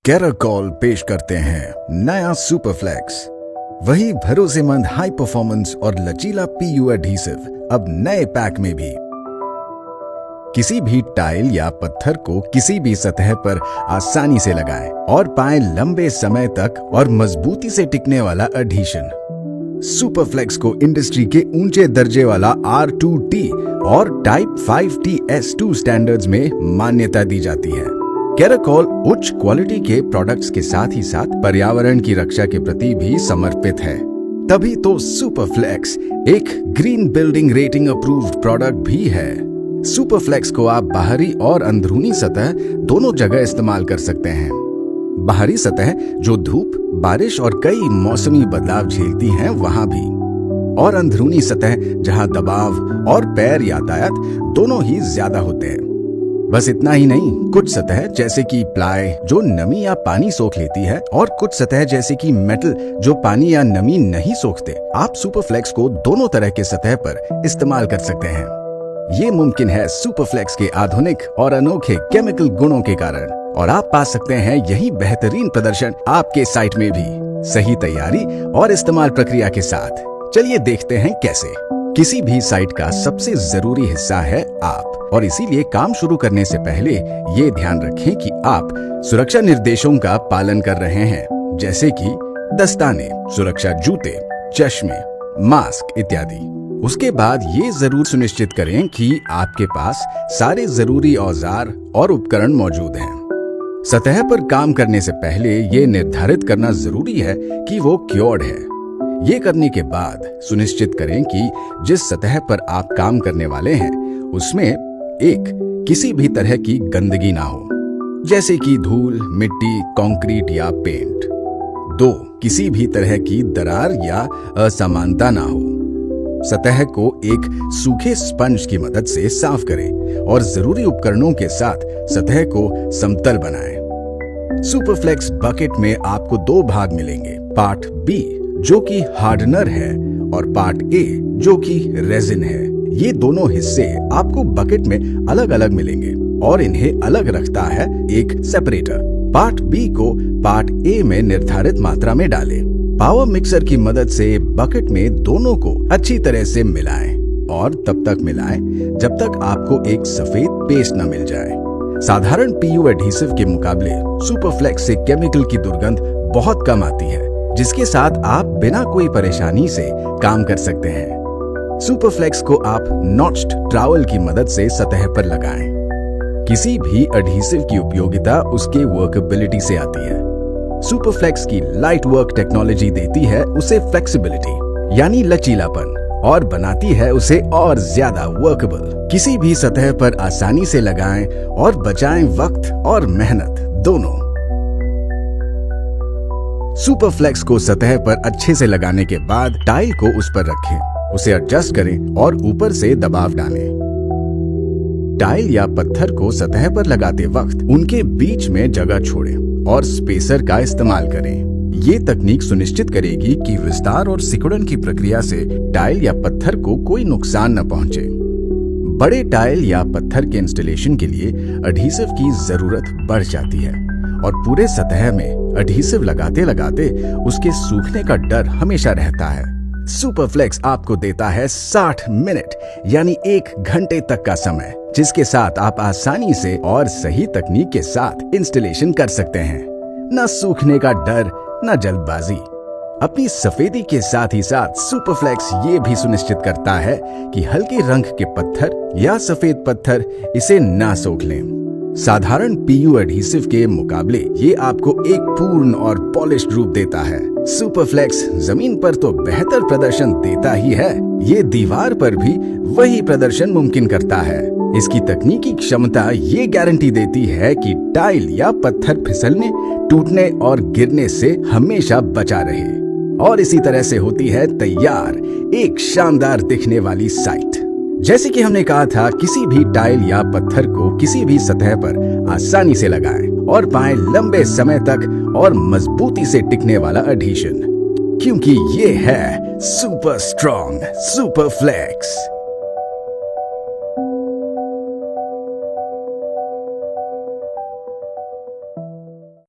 कैराकॉल पेश करते हैं नया सुपरफ्लेक्स, वही भरोसेमंद हाई परफॉर्मेंस और लचीला पीयू एडहेसिव अब नए पैक में भी। किसी भी टाइल या पत्थर को किसी भी सतह पर आसानी से लगाएं और पाएं लंबे समय तक और मजबूती से टिकने वाला एडहेशन। सुपरफ्लेक्स को इंडस्ट्री के ऊंचे दर्जे वाला R2T और टाइप 5TS2 स्टैंडर्ड्स में मान्यता दी जाती है। कैराकॉल उच्च क्वालिटी के प्रोडक्ट्स के साथ ही साथ पर्यावरण की रक्षा के प्रति भी समर्पित है। तभी तो सुपरफ्लेक्स एक green building rating approved product भी है। सुपरफ्लेक्स को आप बाहरी और अंदरूनी सतह दोनों जगह इस्तेमाल कर सकते हैं। बाहरी सतह जो धूप, बारिश और कई मौसमी बदलाव झेलती हैं वहां भी, और अंदरूनी सतह जहां दबाव और पैर यातायात दोनों ही ज्यादा होते हैं। बस इतना ही नहीं, कुछ सतह जैसे कि प्लाई जो नमी या पानी सोख लेती है और कुछ सतह जैसे कि मेटल जो पानी या नमी नहीं सोखते, आप सुपरफ्लेक्स को दोनों तरह के सतह पर इस्तेमाल कर सकते हैं। ये मुमकिन है सुपरफ्लेक्स के आधुनिक और अनोखे केमिकल गुणों के कारण, और आप पा सकते हैं यही बेहतरीन प्रदर्शन आपके साइट में भी, सही तैयारी और इस्तेमाल प्रक्रिया के साथ। चलिए देखते हैं कैसे। किसी भी साइट का सबसे जरूरी हिस्सा है आप, और इसीलिए काम शुरू करने से पहले ये ध्यान रखें कि आप सुरक्षा निर्देशों का पालन कर रहे हैं, जैसे कि दस्ताने, सुरक्षा जूते, चश्मे, मास्क इत्यादि। उसके बाद ये जरूर सुनिश्चित करें कि आपके पास सारे जरूरी औजार और उपकरण मौजूद हैं। सतह पर काम करने से पहले ये निर्धारित करना जरूरी है कि वो क्योर्ड है। ये करने के बाद सुनिश्चित करें कि जिस सतह पर आप काम करने वाले हैं उसमें एक, किसी भी तरह की गंदगी ना हो, जैसे कि धूल, मिट्टी, कंक्रीट या पेंट। 2, किसी भी तरह की दरार या असमानता ना हो। सतह को एक सूखे स्पंज की मदद से साफ करें और जरूरी उपकरणों के साथ सतह को समतल बनाएं। सुपरफ्लेक्स बकेट में आपको 2 भाग मिलेंगे, पार्ट B जो कि हार्डनर है और पार्ट A जो कि रेजिन है। ये दोनों हिस्से आपको बकेट में अलग अलग मिलेंगे और इन्हें अलग रखता है एक सेपरेटर। पार्ट B को पार्ट A में निर्धारित मात्रा में डालें। पावर मिक्सर की मदद से बकेट में दोनों को अच्छी तरह से मिलाएं और तब तक मिलाएं जब तक आपको एक सफेद पेस्ट न मिल जाए। साधारण पीयू एडहेसिव के मुकाबले सुपरफ्लेक्स से केमिकल की दुर्गंध बहुत कम आती है, जिसके साथ आप बिना कोई परेशानी से काम कर सकते हैं। सुपरफ्लेक्स को आप नॉच्ड ट्रॉवल की मदद से सतह पर लगाएं। किसी भी एडहेसिव की उपयोगिता उसके वर्कएबिलिटी से आती है। सुपरफ्लेक्स की लाइट वर्क टेक्नोलॉजी देती है उसे फ्लेक्सिबिलिटी यानी लचीलापन, और बनाती है उसे और ज्यादा वर्केबल। किसी भी सतह पर आसानी से लगाएं और बचाएं वक्त और मेहनत दोनों। सुपरफ्लेक्स को सतह पर अच्छे से लगाने के बाद टाइल को उस पर रखें, उसे एडजस्ट करें और ऊपर से दबाव डालें। टाइल या पत्थर को सतह पर लगाते वक्त उनके बीच में जगह छोड़ें और स्पेसर का इस्तेमाल करें। ये तकनीक सुनिश्चित करेगी कि विस्तार और सिकुड़न की प्रक्रिया से टाइल या पत्थर को कोई नुकसान न पहुंचे। बड़े टाइल या पत्थर के इंस्टॉलेशन के लिए एडहेसिव की जरूरत बढ़ जाती है और पूरे सतह में एडहेसिव लगाते लगाते उसके सूखने का डर हमेशा रहता है। सुपरफ्लेक्स आपको देता है 60 मिनट यानी 1 घंटे तक का समय, जिसके साथ आप आसानी से और सही तकनीक के साथ इंस्टॉलेशन कर सकते हैं। न सूखने का डर, न जल्दबाजी। अपनी सफेदी के साथ ही साथ सुपरफ्लेक्स ये भी सुनिश्चित करता है कि हल्के रंग के पत्थर या सफेद पत्थर इसे ना सोख लें। साधारण पीयू एडहेसिव के मुकाबले ये आपको एक पूर्ण और पॉलिश्ड रूप देता है। सुपरफ्लेक्स जमीन पर तो बेहतर प्रदर्शन देता ही है, ये दीवार पर भी वही प्रदर्शन मुमकिन करता है। इसकी तकनीकी क्षमता ये गारंटी देती है कि टाइल या पत्थर फिसलने, टूटने और गिरने से हमेशा बचा रहे, और इसी तरह से होती है तैयार एक शानदार दिखने वाली साइट। जैसे कि हमने कहा था, किसी भी टाइल या पत्थर को किसी भी सतह पर आसानी से लगाएं और पाएं लंबे समय तक और मजबूती से टिकने वाला एडहेशन, क्योंकि ये है सुपर स्ट्रॉन्ग सुपरफ्लेक्स।